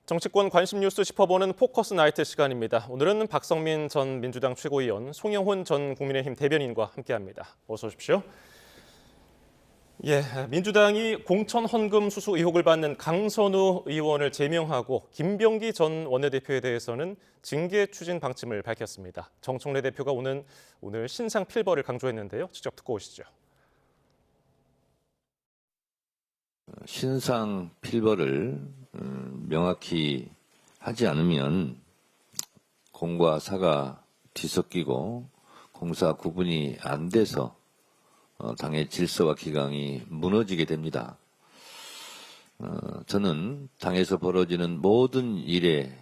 정치권 관심 뉴스 짚어보는 포커스 나이트 시간입니다. 오늘은 박성민 전 민주당 최고위원, 송영훈 전 국민의힘 대변인과 함께합니다. 어서 오십시오. 민주당이 공천 헌금 수수 의혹을 받는 강선우 의원을 제명하고 김병기 전 원내대표에 대해서는 징계 추진 방침을 밝혔습니다. 정청래 대표가 오늘 신상 필벌을 강조했는데요. 직접 듣고 오시죠. 신상 필벌을 명확히 하지 않으면 공과 사가 뒤섞이고 공사 구분이 안 돼서 당의 질서와 기강이 무너지게 됩니다. 저는 당에서 벌어지는 모든 일의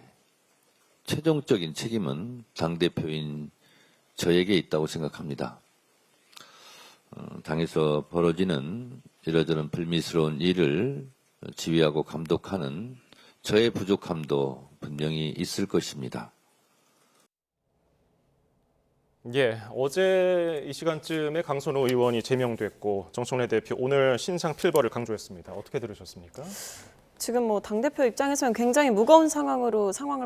최종적인 책임은 당대표인 저에게 있다고 생각합니다. 당에서 벌어지는 이러저런 불미스러운 일을 지휘하고 감독하는 저의 부족함도 분명히 있을 것입니다. 어제 이 시간쯤에 강선우 의원이 제명됐고 정청래 대표 오늘 신상 필벌을 강조했습니다. 어떻게 들으셨습니까? 지금 당대표 입장에서는 굉장히 무거운 상황을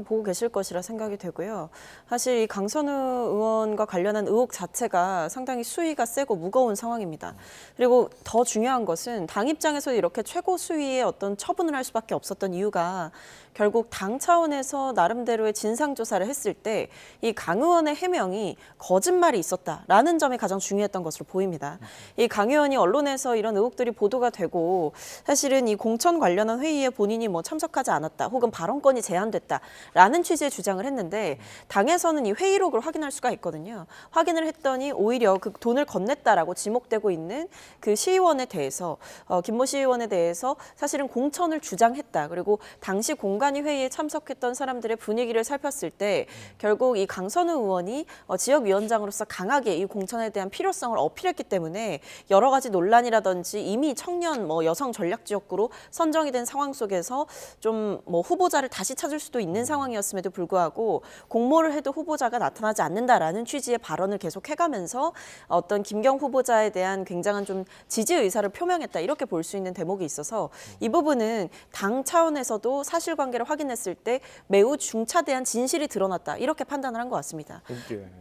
보고 계실 것이라 생각이 되고요. 사실 이 강선우 의원과 관련한 의혹 자체가 상당히 수위가 세고 무거운 상황입니다. 그리고 더 중요한 것은 당 입장에서 이렇게 최고 수위의 어떤 처분을 할 수밖에 없었던 이유가 결국 당 차원에서 나름대로의 진상조사를 했을 때 이 강 의원의 해명이 거짓말이 있었다라는 점이 가장 중요했던 것으로 보입니다. 이 강 의원이 언론에서 이런 의혹들이 보도가 되고 사실은 이 공천 관련한 회의에 본인이 참석하지 않았다 혹은 발언권이 제한됐다라는 취지의 주장을 했는데 당에서는 이 회의록을 확인할 수가 있거든요. 확인을 했더니 오히려 그 돈을 건넸다라고 지목되고 있는 그 시의원에 대해서 김모 시의원에 대해서 사실은 공천을 주장했다. 그리고 당시 공관위 회의에 참석했던 사람들의 분위기를 살폈을 때 결국 이 강선우 의원이 지역위원장으로서 강하게 이 공천에 대한 필요성을 어필했기 때문에 여러 가지 논란이라든지 이미 청년 여성 전략 지역구로 선정이 된 상황 속에서 좀 후보자를 다시 찾을 수도 있는 상황이었음에도 불구하고 공모를 해도 후보자가 나타나지 않는다라는 취지의 발언을 계속 해가면서 어떤 김경 후보자에 대한 굉장한 좀 지지 의사를 표명했다 이렇게 볼 수 있는 대목이 있어서 이 부분은 당 차원에서도 사실관계를 확인했을 때 매우 중차대한 진실이 드러났다 이렇게 판단을 한 것 같습니다.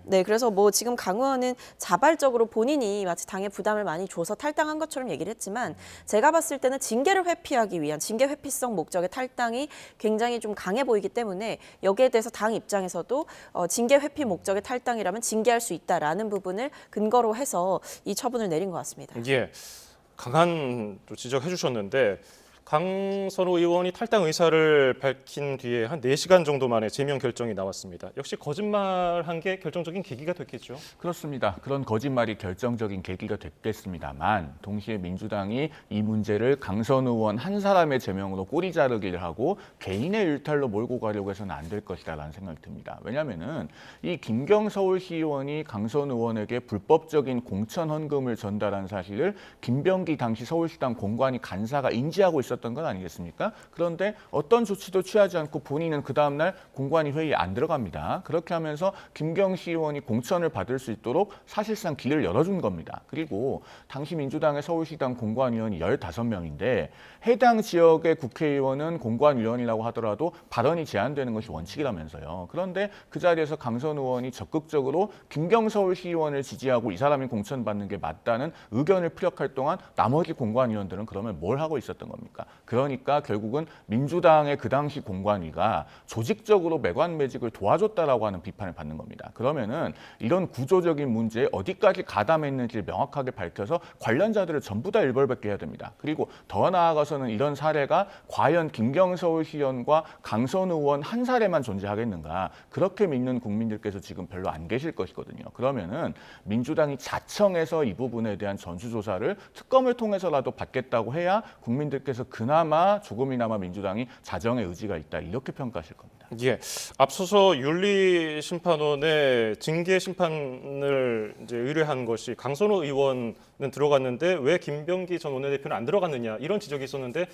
네, 그래서 지금 강 의원은 자발적으로 본인이 마치 당에 부담을 많이 줘서 탈당한 것처럼 얘기를 했지만 제가 봤을 때는 징계를 회피하기 위한 징계 회피성 목적의 탈당이 굉장히 좀 강해 보이기 때문에 여기에 대해서 당 입장에서도 징계 회피 목적의 탈당이라면 징계할 수 있다라는 부분을 근거로 해서 이 처분을 내린 것 같습니다. 강한 또 지적해 주셨는데 강선우 의원이 탈당 의사를 밝힌 뒤에 한 4시간 정도 만에 제명 결정이 나왔습니다. 역시 거짓말한 게 결정적인 계기가 됐겠죠? 그렇습니다. 그런 거짓말이 결정적인 계기가 됐겠습니다만 동시에 민주당이 이 문제를 강선우 의원 한 사람의 제명으로 꼬리 자르기를 하고 개인의 일탈로 몰고 가려고 해서는 안 될 것이다라는 생각이 듭니다. 왜냐하면은 이 김경 서울시의원이 강선우 의원에게 불법적인 공천 헌금을 전달한 사실을 김병기 당시 서울시당 공관위 간사가 인지하고 있었던 건 아니겠습니까? 그런데 어떤 조치도 취하지 않고 본인은 그 다음날 공관위 회의에 안 들어갑니다. 그렇게 하면서 김경 시의원이 공천을 받을 수 있도록 사실상 길을 열어준 겁니다. 그리고 당시 민주당의 서울시당 공관위원이 15명인데 해당 지역의 국회의원은 공관위원이라고 하더라도 발언이 제한되는 것이 원칙이라면서요. 그런데 그 자리에서 강선우 의원이 적극적으로 김경 서울시의원을 지지하고 이 사람이 공천받는 게 맞다는 의견을 피력할 동안 나머지 공관위원들은 그러면 뭘 하고 있었던 겁니까? 그러니까 결국은 민주당의 그 당시 공관위가 조직적으로 매관매직을 도와줬다라고 하는 비판을 받는 겁니다. 그러면은 이런 구조적인 문제에 어디까지 가담했는지를 명확하게 밝혀서 관련자들을 전부 다 일벌백계 해야 됩니다. 그리고 더 나아가서는 이런 사례가 과연 김경 서울시의원과 강선우 의원 한 사례만 존재하겠는가? 그렇게 믿는 국민들께서 지금 별로 안 계실 것이거든요. 그러면은 민주당이 자청해서 이 부분에 대한 전수조사를 특검을 통해서라도 받겠다고 해야 국민들께서 그나마 조금이나마 민주당이 자정의 의지가 있다 이렇게 평가하실 겁니다. 앞서서 윤리심판원에 징계 심판을 의뢰한 것이 강선우 의원 들어갔는데 왜 김병기 전 원내대표는 안 들어갔느냐 이런 지적이 있었는데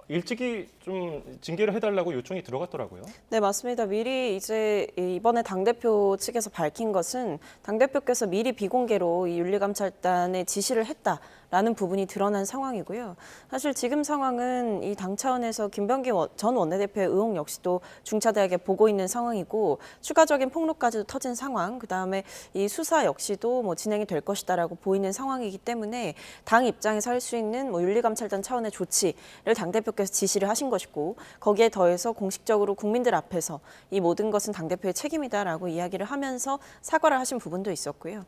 일찍이 좀 징계를 해달라고 요청이 들어갔더라고요. 네, 맞습니다. 미리 이제 이번에 당대표 측에서 밝힌 것은 당대표께서 미리 비공개로 이 윤리감찰단에 지시를 했다라는 부분이 드러난 상황이고요. 사실 지금 상황은 이 당 차원에서 김병기 전 원내대표의 의혹 역시도 중차대하게 보고 있는 상황이고 추가적인 폭로까지도 터진 상황, 그다음에 이 수사 역시도 뭐 진행이 될 것이다라고 보이는 상황이기 때문에 당 입장에서 할 수 있는 뭐 윤리감찰단 차원의 조치를 당대표께서 지시를 하신 것이고 거기에 더해서 공식적으로 국민들 앞에서 이 모든 것은 당대표의 책임이다라고 이야기를 하면서 사과를 하신 부분도 있었고요.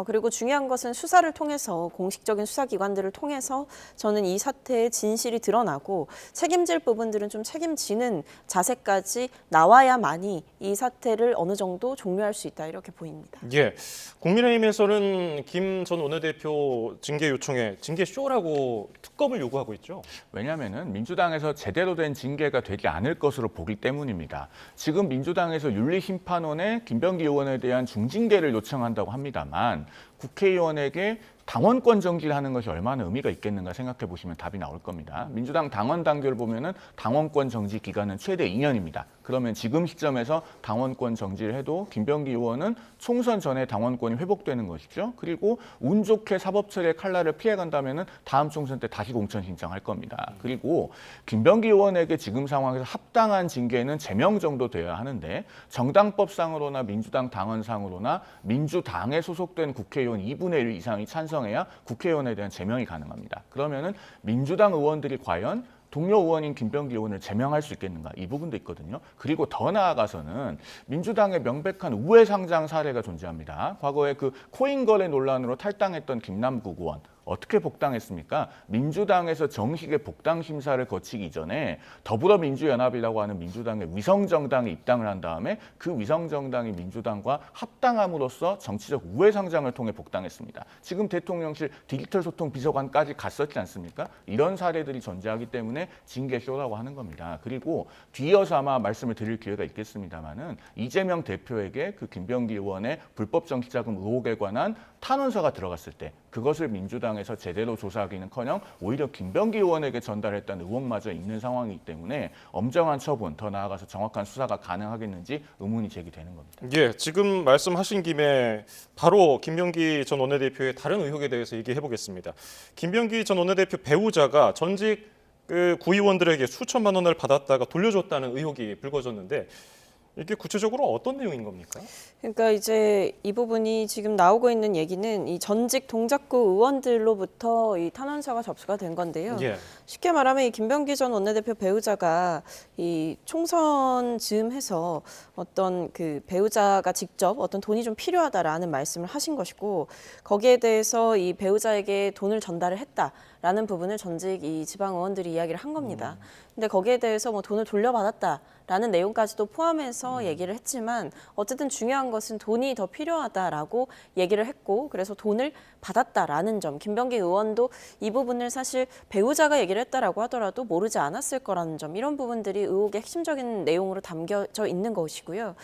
그리고 중요한 것은 수사를 통해서 공식적인 수사기관들을 통해서 저는 이 사태의 진실이 드러나고 책임질 부분들은 좀 책임지는 자세까지 나와야만이 이 사태를 어느 정도 종료할 수 있다 이렇게 보입니다. 예, 국민의힘에서는 김 전 원내대표 징계 요청에 징계 쇼라고 특검을 요구하고 있죠. 왜냐하면 민주당에서 제대로 된 징계가 되지 않을 것으로 보기 때문입니다. 지금 민주당에서 윤리심판원에 김병기 의원에 대한 중징계를 요청한다고 합니다만 국회의원에게 당원권 정지를 하는 것이 얼마나 의미가 있겠는가 생각해 보시면 답이 나올 겁니다. 민주당 당원 당규를 보면은 당원권 정지 기간은 최대 2년입니다. 그러면 지금 시점에서 당원권 정지를 해도 김병기 의원은 총선 전에 당원권이 회복되는 것이죠. 그리고 운 좋게 사법처리의 칼날을 피해간다면은 다음 총선 때 다시 공천 신청할 겁니다. 그리고 김병기 의원에게 지금 상황에서 합당한 징계는 제명 정도 되어야 하는데 정당법상으로나 민주당 당원상으로나 민주당에 소속된 국회의원 2분의 1 이상이 찬성해야 국회의원에 대한 제명이 가능합니다. 그러면은 민주당 의원들이 과연 동료 의원인 김병기 의원을 제명할 수 있겠는가 이 부분도 있거든요. 그리고 더 나아가서는 민주당의 명백한 우회 상장 사례가 존재합니다. 과거에 그 코인 거래 논란으로 탈당했던 김남국 의원 어떻게 복당했습니까? 민주당에서 정식의 복당 심사를 거치기 전에 더불어민주연합이라고 하는 민주당의 위성정당에 입당을 한 다음에 그 위성정당이 민주당과 합당함으로써 정치적 우회상장을 통해 복당했습니다. 지금 대통령실 디지털 소통 비서관까지 갔었지 않습니까? 이런 사례들이 존재하기 때문에 징계쇼라고 하는 겁니다. 그리고 뒤이어서 아마 말씀을 드릴 기회가 있겠습니다만은 이재명 대표에게 그 김병기 의원의 불법 정치자금 의혹에 관한 탄원서가 들어갔을 때 그것을 민주당에서 제대로 조사하기는커녕 오히려 김병기 의원에게 전달했다는 의혹마저 있는 상황이기 때문에 엄정한 처분, 더 나아가서 정확한 수사가 가능하겠는지 의문이 제기되는 겁니다. 예, 지금 말씀하신 김에 바로 김병기 전 원내대표의 다른 의혹에 대해서 얘기해 보겠습니다. 김병기 전 원내대표 배우자가 전직 그 구의원들에게 수천만 원을 받았다가 돌려줬다는 의혹이 불거졌는데 이게 구체적으로 어떤 내용인 겁니까? 그러니까 이제 이 부분이 지금 나오고 있는 얘기는 이 전직 동작구 의원들로부터 이 탄원서가 접수가 된 건데요. 예. 쉽게 말하면 이 김병기 전 원내대표 배우자가 이 총선 즈음해서 어떤 그 배우자가 직접 어떤 돈이 좀 필요하다라는 말씀을 하신 것이고 거기에 대해서 이 배우자에게 돈을 전달을 했다라는 부분을 전직 이 지방 의원들이 이야기를 한 겁니다. 근데 거기에 대해서 뭐 돈을 돌려받았다라는 내용까지도 포함해서 얘기를 했지만 어쨌든 중요한 것은 돈이 더 필요하다라고 얘기를 했고 그래서 돈을 받았다라는 점. 김병기 의원도 이 부분을 사실 배우자가 얘기를 했다라고 하더라도 모르지 않았을 거라는 점. 이런 부분들이 의혹의 핵심적인 내용으로 담겨져 있는 것이고요.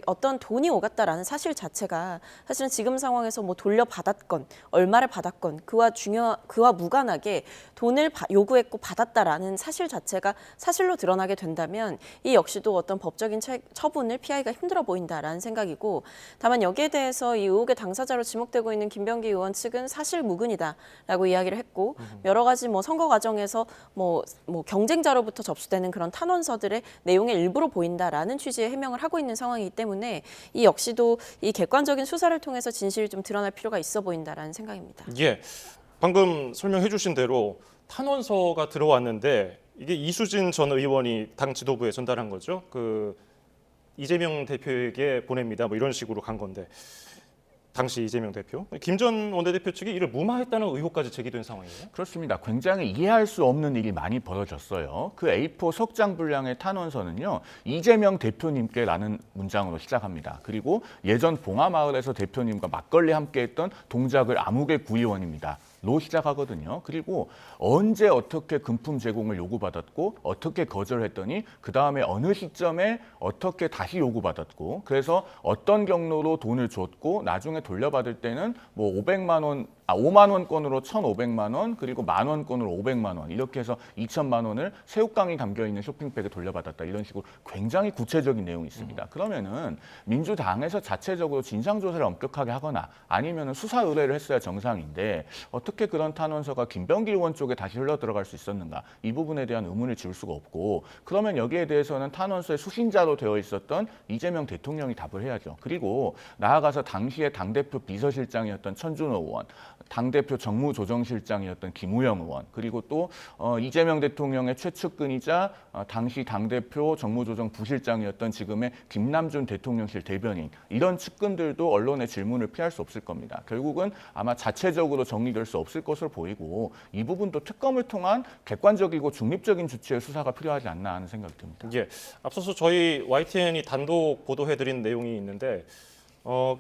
어떤 돈이 오갔다라는 사실 자체가 사실은 지금 상황에서 뭐 돌려받았건 얼마를 받았건 그와 무관하게 돈을 요구했고 받았다라는 사실 자체가 사실로 드러나게 된다면 이 역시도 어떤 법적인 처분을 피하기가 힘들어 보인다라는 생각이고 다만 여기에 대해서 이 의혹의 당사자로 지목되고 있는 김병기 의원 측은 사실 무근이다라고 이야기를 했고 여러 가지 뭐 선거 과정에서 뭐 경쟁자로부터 접수되는 그런 탄원서들의 내용의 일부로 보인다라는 취지의 해명을 하고 있는 상황이기 때문에 이 역시도 이 객관적인 수사를 통해서 진실이 좀 드러날 필요가 있어 보인다라는 생각입니다. 예, 방금 설명해 주신 대로 탄원서가 들어왔는데 이게 이수진 전 의원이 당 지도부에 전달한 거죠. 그 이재명 대표에게 보냅니다. 뭐 이런 식으로 간 건데 당시 이재명 대표, 김 전 원내대표 측이 이를 무마했다는 의혹까지 제기된 상황이에요. 그렇습니다. 굉장히 이해할 수 없는 일이 많이 벌어졌어요. 그 A4 석장 분량의 탄원서는요. 이재명 대표님께라는 문장으로 시작합니다. 그리고 예전 봉화마을에서 대표님과 막걸리 함께했던 동작을 암흑의 구의원입니다. 로 시작하거든요. 그리고 언제 어떻게 금품 제공을 요구받았고 어떻게 거절했더니 그 다음에 어느 시점에 어떻게 다시 요구받았고 그래서 어떤 경로로 돈을 줬고 나중에 돌려받을 때는 뭐 500만 원 5만 원권으로 1,500만 원, 그리고 만 원권으로 500만 원 이렇게 해서 2천만 원을 새우깡이 담겨 있는 쇼핑백에 돌려받았다 이런 식으로 굉장히 구체적인 내용이 있습니다. 그러면은 민주당에서 자체적으로 진상조사를 엄격하게 하거나 아니면은 수사 의뢰를 했어야 정상인데 어떻게 그런 탄원서가 김병기 의원 쪽에 다시 흘러 들어갈 수 있었는가 이 부분에 대한 의문을 지울 수가 없고 그러면 여기에 대해서는 탄원서의 수신자로 되어 있었던 이재명 대통령이 답을 해야죠. 그리고 나아가서 당시에 당대표 비서실장이었던 천준호 의원, 당대표 정무조정실장이었던 김우영 의원, 그리고 또 이재명 대통령의 최측근이자 당시 당대표 정무조정 부실장이었던 지금의 김남준 대통령실 대변인 이런 측근들도 언론의 질문을 피할 수 없을 겁니다. 결국은 아마 자체적으로 정리될 수 없을 것으로 보이고 이 부분도 특검을 통한 객관적이고 중립적인 주체의 수사가 필요하지 않나 하는 생각이 듭니다. 예, 앞서서 저희 YTN이 단독 보도해드린 내용이 있는데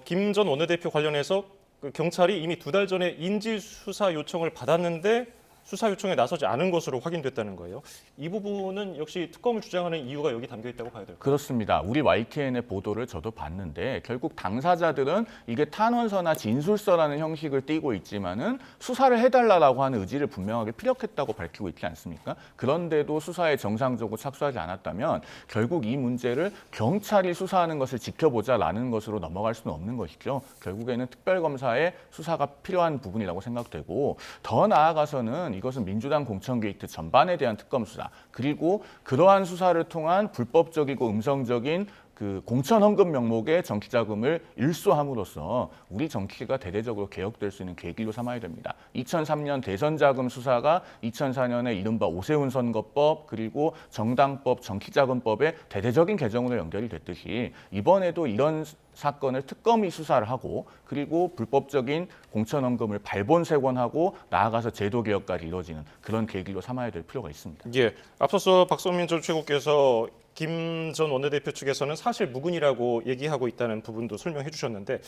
김 전 원내대표 관련해서 그 경찰이 이미 2달 전에 인지 수사 요청을 받았는데 수사 요청에 나서지 않은 것으로 확인됐다는 거예요. 이 부분은 역시 특검을 주장하는 이유가 여기 담겨 있다고 봐야 될까요? 그렇습니다. 우리 YTN의 보도를 저도 봤는데 결국 당사자들은 이게 탄원서나 진술서라는 형식을 띠고 있지만은 수사를 해달라고 하는 의지를 분명하게 피력했다고 밝히고 있지 않습니까? 그런데도 수사에 정상적으로 착수하지 않았다면 결국 이 문제를 경찰이 수사하는 것을 지켜보자라는 것으로 넘어갈 수는 없는 것이죠. 결국에는 특별검사의 수사가 필요한 부분이라고 생각되고 더 나아가서는 이것은 민주당 공천 게이트 전반에 대한 특검 수사 그리고 그러한 수사를 통한 불법적이고 음성적인 그 공천 헌금 명목의 정치 자금을 일소함으로써 우리 정치가 대대적으로 개혁될 수 있는 계기로 삼아야 됩니다. 2003년 대선 자금 수사가 2004년에 이른바 오세훈 선거법 그리고 정당법 정치자금법의 대대적인 개정으로 연결이 됐듯이 이번에도 이런 사건을 특검이 수사를 하고 그리고 불법적인 공천 헌금을 발본색원하고 나아가서 제도 개혁까지 이루어지는 그런 계기로 삼아야 될 필요가 있습니다. 예, 앞서서 박성민 전 최고께서 김 전 원내대표 측에서는 사실 무근이라고 얘기하고 있다는 부분도 설명해 주셨는데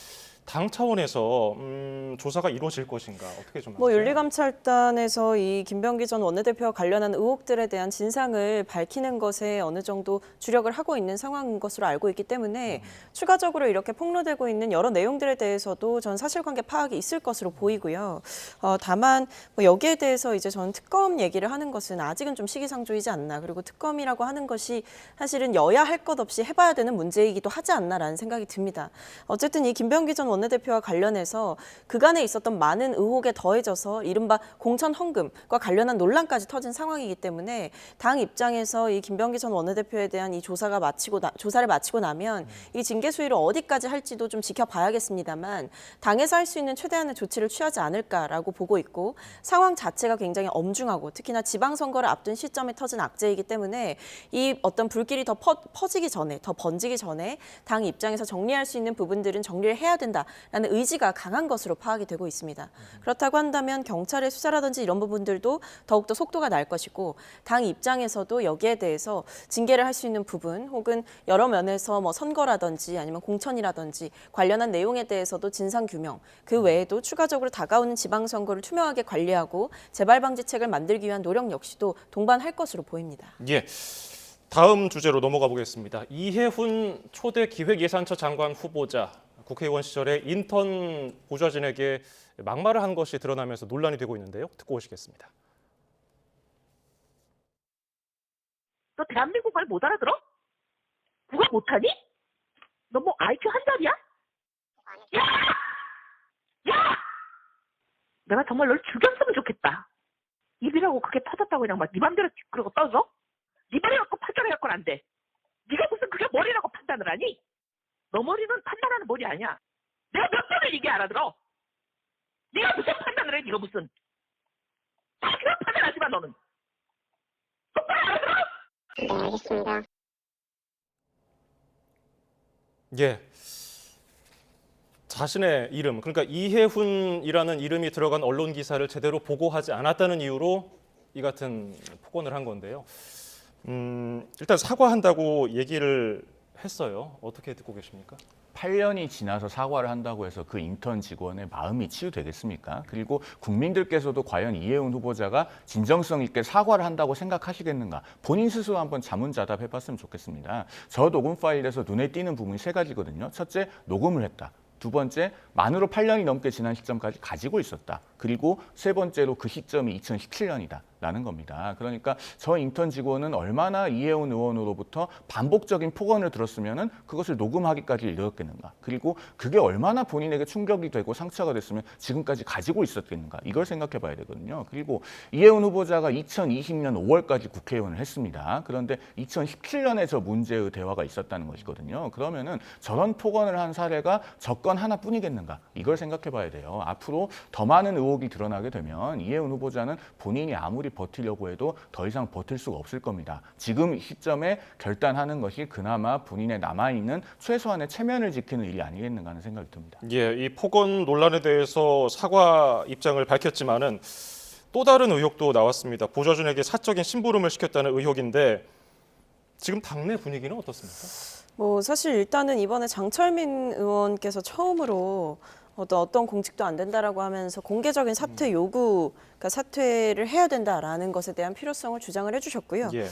당 차원에서 조사가 이루어질 것인가 어떻게 좀 뭐 아세요? 윤리감찰단에서 이 김병기 전 원내대표와 관련한 의혹들에 대한 진상을 밝히는 것에 어느 정도 주력을 하고 있는 상황인 것으로 알고 있기 때문에 추가적으로 이렇게 폭로되고 있는 여러 내용들에 대해서도 전 사실관계 파악이 있을 것으로 보이고요. 다만 뭐 여기에 대해서 이제 저는 특검 얘기를 하는 것은 아직은 좀 시기상조이지 않나. 그리고 특검이라고 하는 것이 사실은 여야 할 것 없이 해봐야 되는 문제이기도 하지 않나라는 생각이 듭니다. 어쨌든 이 김병기 전 원내대표와 관련해서 그간에 있었던 많은 의혹에 더해져서 이른바 공천 헌금과 관련한 논란까지 터진 상황이기 때문에 당 입장에서 이 김병기 전 원내대표에 대한 이 조사를 마치고 나면 이 징계 수위를 어디까지 할지도 좀 지켜봐야겠습니다만 당에서 할 수 있는 최대한의 조치를 취하지 않을까라고 보고 있고 상황 자체가 굉장히 엄중하고 특히나 지방선거를 앞둔 시점에 터진 악재이기 때문에 이 어떤 불길이 더 퍼지기 전에 더 번지기 전에 당 입장에서 정리할 수 있는 부분들은 정리를 해야 된다라는 의지가 강한 것으로 파악이 되고 있습니다. 그렇다고 한다면 경찰의 수사라든지 이런 부분들도 더욱더 속도가 날 것이고 당 입장에서도 여기에 대해서 징계를 할 수 있는 부분 혹은 여러 면에서 뭐 선거라든지 아니면 공천이라든지 관련한 내용에 대해서도 진상규명 그 외에도 추가적으로 다가오는 지방선거를 투명하게 관리하고 재발방지책을 만들기 위한 노력 역시도 동반할 것으로 보입니다. 예. 다음 주제로 넘어가 보겠습니다. 이해훈 초대 기획예산처 장관 후보자 국회의원 시절에 인턴 보좌진에게 막말을 한 것이 드러나면서 논란이 되고 있는데요. 듣고 오시겠습니다. 너 대한민국 말 못 알아들어? 국어 못하니? 너 뭐 IQ 한 살이야? 야! 야! 내가 정말 널 죽였으면 좋겠다. 입이라고 그게 터졌다고 그냥 막 네 맘대로 그러고 떠져? 네 머리 갖고 판단해갖고는 안 돼. 네가 무슨 그게 머리라고 판단을 하니? 너 머리는 판단하는 머리 아니야. 내가 몇 번을 얘기 알아들어? 네가 무슨 판단을 해? 네가 무슨? 그냥 판단하지 마 너는. 똑바로 알아들어? 네, 알겠습니다. 예. 자신의 이름, 그러니까 이해훈이라는 이름이 들어간 언론 기사를 제대로 보고하지 않았다는 이유로 이 같은 폭언을 한 건데요. 일단 사과한다고 얘기를 했어요. 어떻게 듣고 계십니까? 8년이 지나서 사과를 한다고 해서 그 인턴 직원의 마음이 치유되겠습니까? 그리고 국민들께서도 과연 이해훈 후보자가 진정성 있게 사과를 한다고 생각하시겠는가? 본인 스스로 한번 자문자답 해봤으면 좋겠습니다. 저 녹음 파일에서 눈에 띄는 부분이 세 가지거든요. 첫째, 녹음을 했다. 두 번째, 만으로 8년이 넘게 지난 시점까지 가지고 있었다. 그리고 세 번째로 그 시점이 2017년이다라는 겁니다. 그러니까 저 인턴 직원은 얼마나 이혜원 의원으로부터 반복적인 폭언을 들었으면은 그것을 녹음하기까지 이르렀겠는가. 그리고 그게 얼마나 본인에게 충격이 되고 상처가 됐으면 지금까지 가지고 있었겠는가. 이걸 생각해 봐야 되거든요. 그리고 이혜원 후보자가 2020년 5월까지 국회의원을 했습니다. 그런데 2017년에 저 문제의 대화가 있었다는 것이거든요. 그러면은 저런 폭언을 한 사례가 저건 하나뿐이겠는가. 이걸 생각해 봐야 돼요. 앞으로 더 많은 의혹이 드러나게 되면 이혜원 후보자는 본인이 아무리 버티려고 해도 더 이상 버틸 수가 없을 겁니다. 지금 시점에 결단하는 것이 그나마 본인의 남아있는 최소한의 체면을 지키는 일이 아니겠는가 하는 생각이 듭니다. 예, 이 폭언 논란에 대해서 사과 입장을 밝혔지만은 또 다른 의혹도 나왔습니다. 보좌진에게 사적인 심부름을 시켰다는 의혹인데 지금 당내 분위기는 어떻습니까? 뭐 사실 일단은 이번에 장철민 의원께서 처음으로 어떤 공직도 안 된다라고 하면서 공개적인 사퇴 요구, 그러니까 사퇴를 해야 된다라는 것에 대한 필요성을 주장을 해주셨고요. 예.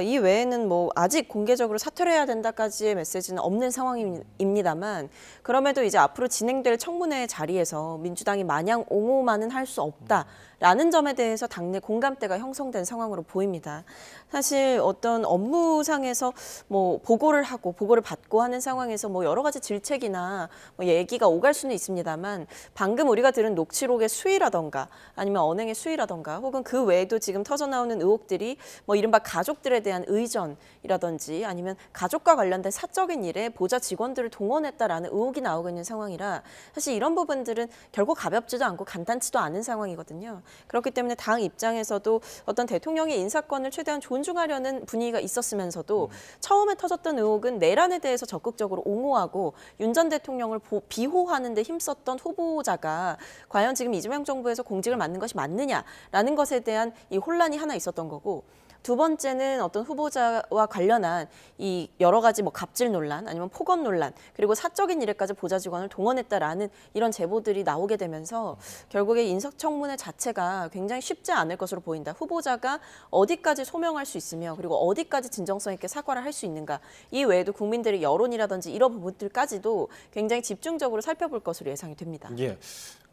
이 외에는 뭐 아직 공개적으로 사퇴를 해야 된다까지의 메시지는 없는 상황입니다만 그럼에도 이제 앞으로 진행될 청문회 자리에서 민주당이 마냥 옹호만은 할 수 없다라는 점에 대해서 당내 공감대가 형성된 상황으로 보입니다. 사실 어떤 업무상에서 뭐 보고를 하고 보고를 받고 하는 상황에서 뭐 여러 가지 질책이나 뭐 얘기가 오갈 수는 있습니다만 방금 우리가 들은 녹취록의 수위라던가 아니면 언행의 수위라던가 혹은 그 외에도 지금 터져나오는 의혹들이 뭐 이른바 가족들에 대한 의전이라든지 아니면 가족과 관련된 사적인 일에 보좌 직원들을 동원했다라는 의혹이 나오고 있는 상황이라 사실 이런 부분들은 결국 가볍지도 않고 간단치도 않은 상황이거든요. 그렇기 때문에 당 입장에서도 어떤 대통령의 인사권을 최대한 존중하려는 분위기가 있었으면서도 처음에 터졌던 의혹은 내란에 대해서 적극적으로 옹호하고 윤 전 대통령을 비호하는 데 힘썼던 후보자가 과연 지금 이재명 정부에서 공직을 맡는 것이 맞느냐라는 것에 대한 이 혼란이 하나 있었던 거고 두 번째는 어떤 후보자와 관련한 이 여러 가지 뭐 갑질 논란 아니면 폭언 논란 그리고 사적인 일에까지 보좌 직원을 동원했다라는 이런 제보들이 나오게 되면서 결국에 인사청문회 자체가 굉장히 쉽지 않을 것으로 보인다. 후보자가 어디까지 소명할 수 있으며 그리고 어디까지 진정성 있게 사과를 할 수 있는가. 이 외에도 국민들의 여론이라든지 이런 부분들까지도 굉장히 집중적으로 살펴볼 것으로 예상이 됩니다. 예.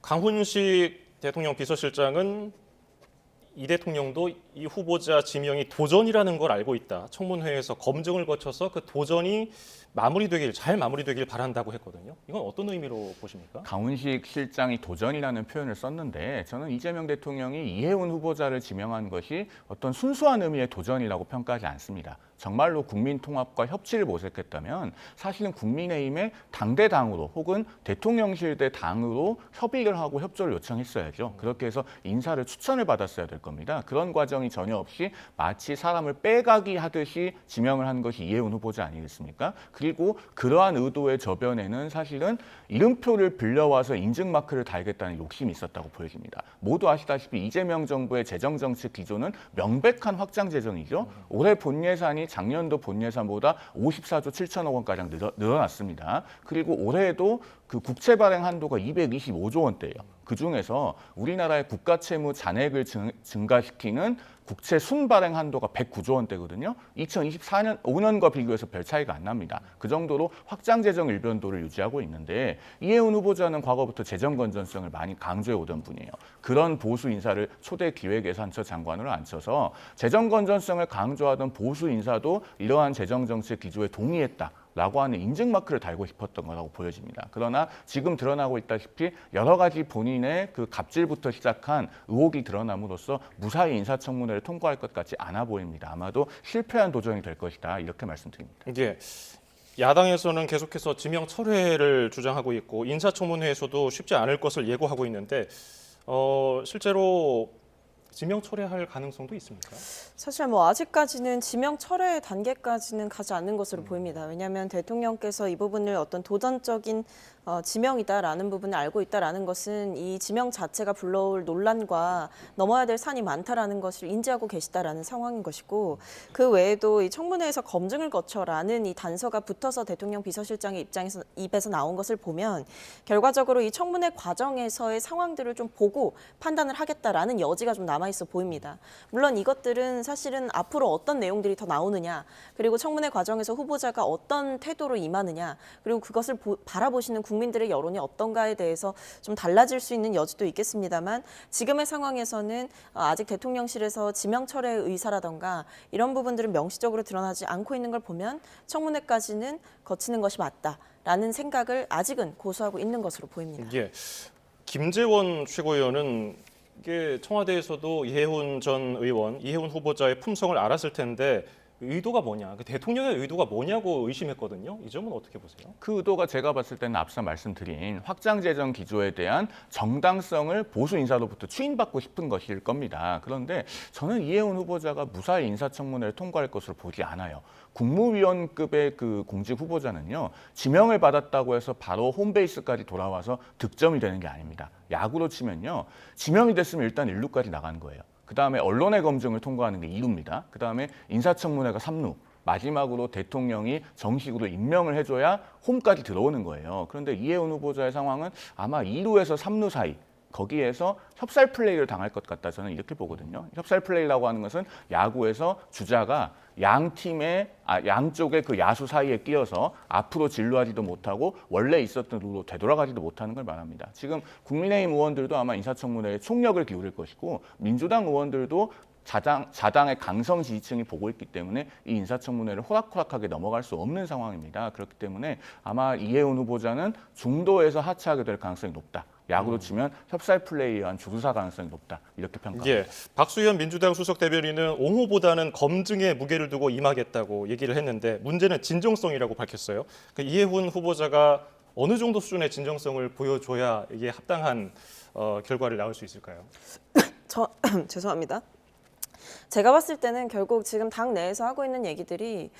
강훈식 대통령 비서실장은 이 대통령도 이 후보자 지명이 도전이라는 걸 알고 있다. 청문회에서 검증을 거쳐서 그 도전이 잘 마무리되길 바란다고 했거든요. 이건 어떤 의미로 보십니까? 강훈식 실장이 도전이라는 표현을 썼는데 저는 이재명 대통령이 이혜원 후보자를 지명한 것이 어떤 순수한 의미의 도전이라고 평가하지 않습니다. 정말로 국민 통합과 협치를 모색했다면 사실은 국민의힘의 당대당으로 혹은 대통령실 대 당으로 협의를 하고 협조를 요청했어야죠. 그렇게 해서 인사를 추천을 받았어야 될 겁니다. 그런 과정이 전혀 없이 마치 사람을 빼가기 하듯이 지명을 한 것이 이혜원 후보자 아니겠습니까? 그리고 그러한 의도의 저변에는 사실은 이름표를 빌려와서 인증마크를 달겠다는 욕심이 있었다고 보여집니다. 모두 아시다시피 이재명 정부의 재정정책 기조는 명백한 확장 재정이죠. 올해 본 예산이 작년도 본 예산보다 54조 7천억 원가량 늘어났습니다. 그리고 올해에도 그 국채 발행 한도가 225조 원대예요. 그중에서 우리나라의 국가 채무 잔액을 증가시키는 국채 순발행 한도가 109조 원대거든요. 2024년 5년과 비교해서 별 차이가 안 납니다. 그 정도로 확장 재정 일변도를 유지하고 있는데 이혜원 후보자는 과거부터 재정 건전성을 많이 강조해 오던 분이에요. 그런 보수 인사를 초대 기획예산처 장관으로 앉혀서 재정 건전성을 강조하던 보수 인사도 이러한 재정 정책 기조에 동의했다. 라고 하는 인증마크를 달고 싶었던 거라고 보여집니다. 그러나 지금 드러나고 있다시피 여러 가지 본인의 그 갑질부터 시작한 의혹이 드러남으로써 무사히 인사청문회를 통과할 것 같지 않아 보입니다. 아마도 실패한 도전이 될 것이다. 이렇게 말씀드립니다. 이게 야당에서는 계속해서 지명 철회를 주장하고 있고 인사청문회에서도 쉽지 않을 것을 예고하고 있는데 실제로 지명 철회할 가능성도 있습니까? 사실 뭐 아직까지는 지명 철회 단계까지는 가지 않는 것으로 보입니다. 왜냐하면 대통령께서 이 부분을 어떤 도전적인 지명이다라는 부분을 알고 있다라는 것은 이 지명 자체가 불러올 논란과 넘어야 될 산이 많다라는 것을 인지하고 계시다라는 상황인 것이고 그 외에도 이 청문회에서 검증을 거쳐라는 이 단서가 붙어서 대통령 비서실장의 입에서 나온 것을 보면 결과적으로 이 청문회 과정에서의 상황들을 좀 보고 판단을 하겠다라는 여지가 좀 남아 남아있어 보입니다. 물론 이것들은 사실은 앞으로 어떤 내용들이 더 나오느냐, 그리고 청문회 과정에서 후보자가 어떤 태도로 임하느냐, 그리고 그것을 바라보시는 국민들의 여론이 어떤가에 대해서 좀 달라질 수 있는 여지도 있겠습니다만, 지금의 상황에서는 아직 대통령실에서 지명 철회 의사라던가 이런 부분들은 명시적으로 드러나지 않고 있는 걸 보면 청문회까지는 거치는 것이 맞다라는 생각을 아직은 고수하고 있는 것으로 보입니다. 예. 김재원 최고위원은 이게 청와대에서도 이해훈 전 의원, 이해훈 후보자의 품성을 알았을 텐데 의도가 뭐냐, 그 대통령의 의도가 뭐냐고 의심했거든요. 이 점은 어떻게 보세요? 그 의도가 제가 봤을 때는 앞서 말씀드린 확장재정 기조에 대한 정당성을 보수 인사로부터 추인받고 싶은 것일 겁니다. 그런데 저는 이해훈 후보자가 무사히 인사청문회를 통과할 것으로 보지 않아요. 국무위원급의 그 공직 후보자는요, 지명을 받았다고 해서 바로 홈베이스까지 돌아와서 득점이 되는 게 아닙니다. 야구로 치면요, 지명이 됐으면 일단 1루까지 나가는 거예요. 그 다음에 언론의 검증을 통과하는 게 2루입니다. 그 다음에 인사청문회가 3루. 마지막으로 대통령이 정식으로 임명을 해줘야 홈까지 들어오는 거예요. 그런데 이해훈 후보자의 상황은 아마 2루에서 3루 사이, 거기에서 협살 플레이를 당할 것 같다, 저는 이렇게 보거든요. 협살 플레이라고 하는 것은 야구에서 주자가 양쪽의 그 야수 사이에 끼어서 앞으로 진루하지도 못하고 원래 있었던 루로 되돌아가지도 못하는 걸 말합니다. 지금 국민의힘 의원들도 아마 인사청문회에 총력을 기울일 것이고, 민주당 의원들도 자당의 강성 지지층이 보고 있기 때문에 이 인사청문회를 호락호락하게 넘어갈 수 없는 상황입니다. 그렇기 때문에 아마 이해훈 후보자는 중도에서 하차하게 될 가능성이 높다. 야구로 치면 협살 플레이에 의한 주루사 가능성이 높다. 이렇게 평가합니다. 예, 박수현 민주당 수석 대변인은 옹호보다는 검증에 무게를 두고 임하겠다고 얘기를 했는데 문제는 진정성이라고 밝혔어요. 그 이해훈 후보자가 어느 정도 수준의 진정성을 보여줘야 이게 합당한 결과를 낳을 수 있을까요? 죄송합니다. 제가 봤을 때는 결국 지금 당 내에서 하고 있는 얘기들이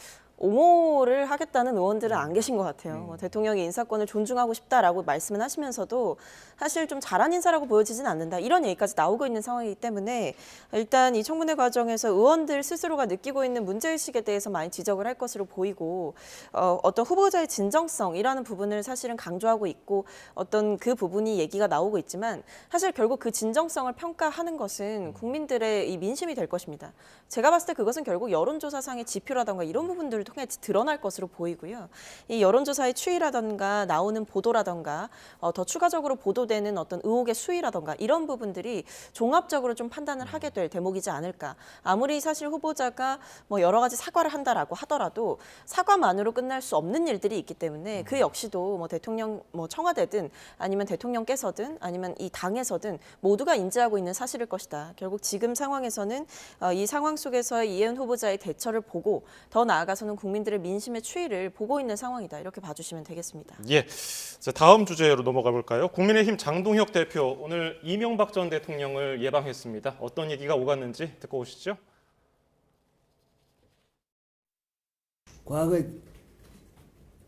옹호를 하겠다는 의원들은 안 계신 것 같아요. 대통령이 인사권을 존중하고 싶다라고 말씀을 하시면서도 사실 좀 잘한 인사라고 보여지진 않는다, 이런 얘기까지 나오고 있는 상황이기 때문에 일단 이 청문회 과정에서 의원들 스스로가 느끼고 있는 문제의식에 대해서 많이 지적을 할 것으로 보이고, 어떤 후보자의 진정성이라는 부분을 사실은 강조하고 있고 어떤 그 부분이 얘기가 나오고 있지만, 사실 결국 그 진정성을 평가하는 것은 국민들의 이 민심이 될 것입니다. 제가 봤을 때 그것은 결국 여론조사상의 지표라던가 이런 부분들을 통해 드러날 것으로 보이고요. 이 여론조사의 추이라던가 나오는 보도라던가 더 추가적으로 보도되는 어떤 의혹의 수위라던가 이런 부분들이 종합적으로 좀 판단을 하게 될 대목이지 않을까. 아무리 사실 후보자가 뭐 여러 가지 사과를 한다라고 하더라도 사과만으로 끝날 수 없는 일들이 있기 때문에 그 역시도 뭐 대통령, 뭐 청와대든 아니면 대통령께서든 아니면 이 당에서든 모두가 인지하고 있는 사실일 것이다. 결국 지금 상황에서는 이 상황 속에서의 이해훈 후보자의 대처를 보고 더 나아가서는 국민들의 민심의 추이를 보고 있는 상황이다, 이렇게 봐주시면 되겠습니다. 예, 자, 다음 주제로 넘어가 볼까요? 국민의힘 장동혁 대표 오늘 이명박 전 대통령을 예방했습니다. 어떤 얘기가 오갔는지 듣고 오시죠. 과거의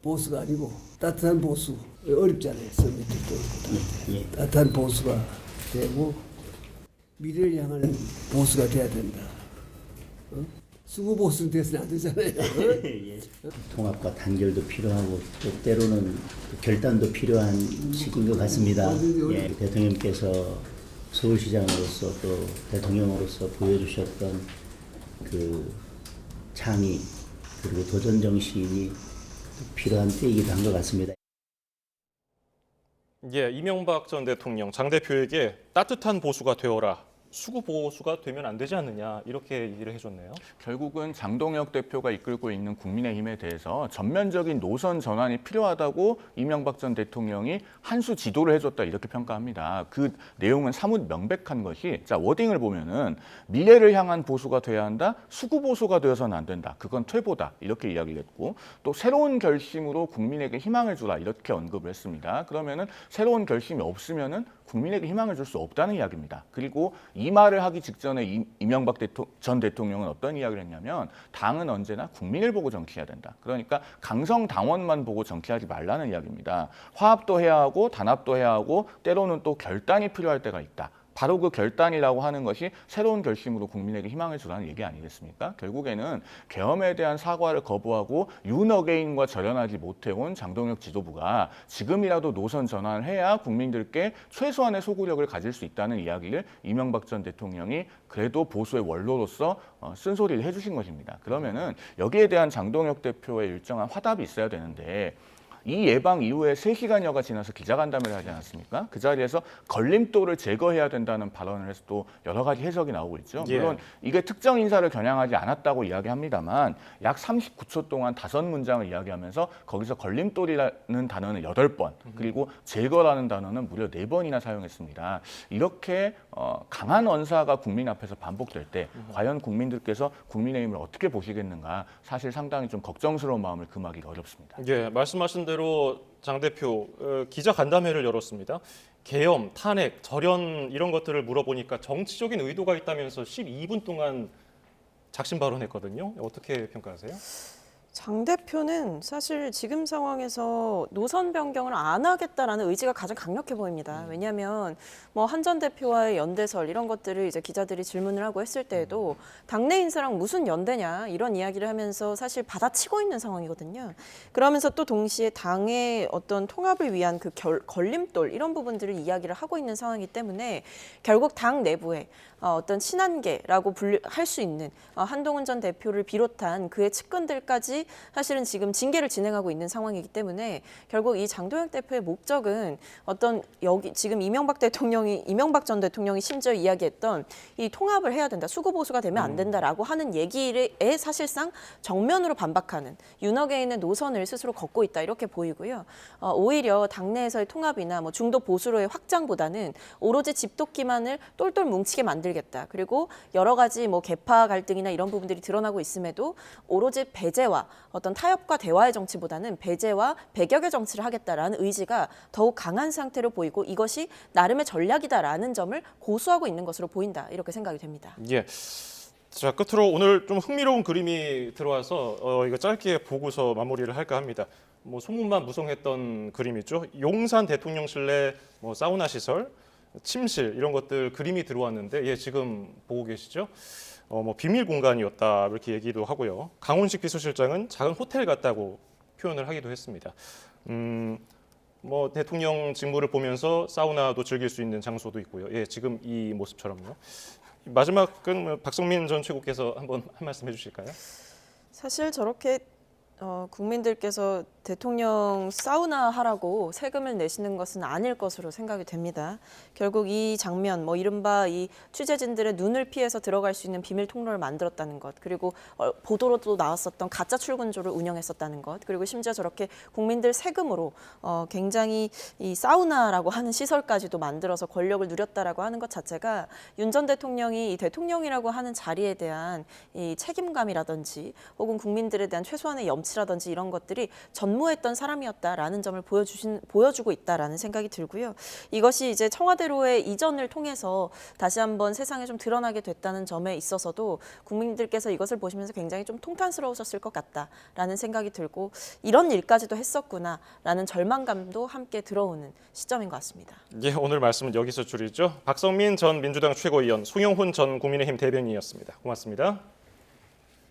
보수가 아니고 따뜻한 보수, 어렵잖아요. 선배들도 따뜻한 보수가 되고 미래를 향하는 보수가 돼야 된다. 수구 보수 돼서는 안 되잖아요. 통합과 단결도 필요하고 또 때로는 결단도 필요한 시기인 것 같습니다. 예, 대통령께서 서울시장으로서 또 대통령으로서 보여주셨던 그 창의 그리고 도전 정신이 필요한 때이기도 한 것 같습니다. 예, 이명박 전 대통령 장 대표에게 따뜻한 보수가 되어라, 수구 보수가 되면 안 되지 않느냐, 이렇게 얘기를 해줬네요. 결국은 장동혁 대표가 이끌고 있는 국민의힘에 대해서 전면적인 노선 전환이 필요하다고 이명박 전 대통령이 한 수 지도를 해줬다, 이렇게 평가합니다. 그 내용은 사뭇 명백한 것이, 자, 워딩을 보면은 미래를 향한 보수가 돼야 한다, 수구 보수가 되어서는 안 된다, 그건 퇴보다, 이렇게 이야기를 했고, 또 새로운 결심으로 국민에게 희망을 주라, 이렇게 언급을 했습니다. 그러면은 새로운 결심이 없으면은 국민에게 희망을 줄 수 없다는 이야기입니다. 그리고 이 말을 하기 직전에 이명박 전 대통령은 어떤 이야기를 했냐면, 당은 언제나 국민을 보고 정치해야 된다. 그러니까 강성 당원만 보고 정치하지 말라는 이야기입니다. 화합도 해야 하고 단합도 해야 하고 때로는 또 결단이 필요할 때가 있다. 바로 그 결단이라고 하는 것이 새로운 결심으로 국민에게 희망을 주라는 얘기 아니겠습니까? 결국에는 계엄에 대한 사과를 거부하고 윤어게인과 절연하지 못해온 장동혁 지도부가 지금이라도 노선 전환을 해야 국민들께 최소한의 소구력을 가질 수 있다는 이야기를 이명박 전 대통령이 그래도 보수의 원로로서 쓴소리를 해주신 것입니다. 그러면은 여기에 대한 장동혁 대표의 일정한 화답이 있어야 되는데 이 예방 이후에 3시간여가 지나서 기자간담회를 하지 않았습니까? 그 자리에서 걸림돌을 제거해야 된다는 발언을 해서 또 여러 가지 해석이 나오고 있죠. 물론 이게 특정 인사를 겨냥하지 않았다고 이야기합니다만 약 39초 동안 5문장을 이야기하면서 거기서 걸림돌이라는 단어는 8번 그리고 제거라는 단어는 무려 4번이나 사용했습니다. 이렇게 강한 언사가 국민 앞에서 반복될 때 과연 국민들께서 국민의힘을 어떻게 보시겠는가 사실 상당히 좀 걱정스러운 마음을 금하기가 어렵습니다. 예, 말씀하신 대로 장 대표 기자 간담회를 열었습니다. 계엄, 탄핵, 절연 이런 것들을 물어보니까 정치적인 의도가 있다면서 12분 동안 작심 발언했거든요. 어떻게 평가하세요? 장 대표는 사실 지금 상황에서 노선 변경을 안 하겠다라는 의지가 가장 강력해 보입니다. 왜냐하면 뭐 한 전 대표와의 연대설 이런 것들을 이제 기자들이 질문을 하고 했을 때에도 당내 인사랑 무슨 연대냐 이런 이야기를 하면서 사실 받아치고 있는 상황이거든요. 그러면서 또 동시에 당의 어떤 통합을 위한 그 걸림돌 이런 부분들을 이야기를 하고 있는 상황이기 때문에 결국 당 내부에 어떤 친한계라고 할 수 있는 한동훈 전 대표를 비롯한 그의 측근들까지 사실은 지금 징계를 진행하고 있는 상황이기 때문에 결국 이 장동혁 대표의 목적은 어떤 여기 지금 이명박 전 대통령이 심지어 이야기했던 이 통합을 해야 된다, 수구 보수가 되면 안 된다라고 하는 얘기에 사실상 정면으로 반박하는 윤어게인의 노선을 스스로 걷고 있다 이렇게 보이고요. 오히려 당내에서의 통합이나 뭐 중도 보수로의 확장보다는 오로지 집도기만을 똘똘 뭉치게 만들겠다. 그리고 여러 가지 뭐 계파 갈등이나 이런 부분들이 드러나고 있음에도 오로지 배제와 어떤 타협과 대화의 정치보다는 배제와 배격의 정치를 하겠다라는 의지가 더욱 강한 상태로 보이고 이것이 나름의 전략이다라는 점을 고수하고 있는 것으로 보인다 이렇게 생각이 됩니다. 예. 자, 끝으로 오늘 좀 흥미로운 그림이 들어와서 이거 짧게 보고서 마무리를 할까 합니다. 뭐 소문만 무성했던 그림이죠. 용산 대통령실 내 뭐 사우나 시설, 침실 이런 것들 그림이 들어왔는데 예, 지금 보고 계시죠? 뭐 비밀 공간이었다 이렇게 얘기도 하고요. 강훈식 비서실장은 작은 호텔 같다고 표현을 하기도 했습니다. 뭐 대통령 직무를 보면서 사우나도 즐길 수 있는 장소도 있고요. 예, 지금 이 모습처럼요. 마지막은 박성민 전 최고께서 한번 한 말씀 해주실까요? 사실 저렇게 국민들께서 대통령 사우나 하라고 세금을 내시는 것은 아닐 것으로 생각이 됩니다. 결국 이 장면, 뭐 이른바 이 취재진들의 눈을 피해서 들어갈 수 있는 비밀 통로를 만들었다는 것, 그리고 보도로도 나왔었던 가짜 출근조를 운영했었다는 것, 그리고 심지어 저렇게 국민들 세금으로 굉장히 이 사우나라고 하는 시설까지도 만들어서 권력을 누렸다라고 하는 것 자체가 윤 전 대통령이 이 대통령이라고 하는 자리에 대한 이 책임감이라든지 혹은 국민들에 대한 최소한의 염치라든지 이런 것들이 전무했던 사람이었다라는 점을 보여주고 있다라는 생각이 들고요. 이것이 이제 청와대로의 이전을 통해서 다시 한번 세상에 좀 드러나게 됐다는 점에 있어서도 국민들께서 이것을 보시면서 굉장히 좀 통탄스러우셨을 것 같다라는 생각이 들고 이런 일까지도 했었구나라는 절망감도 함께 들어오는 시점인 것 같습니다. 예, 오늘 말씀은 여기서 줄이죠. 박성민 전 민주당 최고위원, 송영훈 전 국민의힘 대변인이었습니다. 고맙습니다.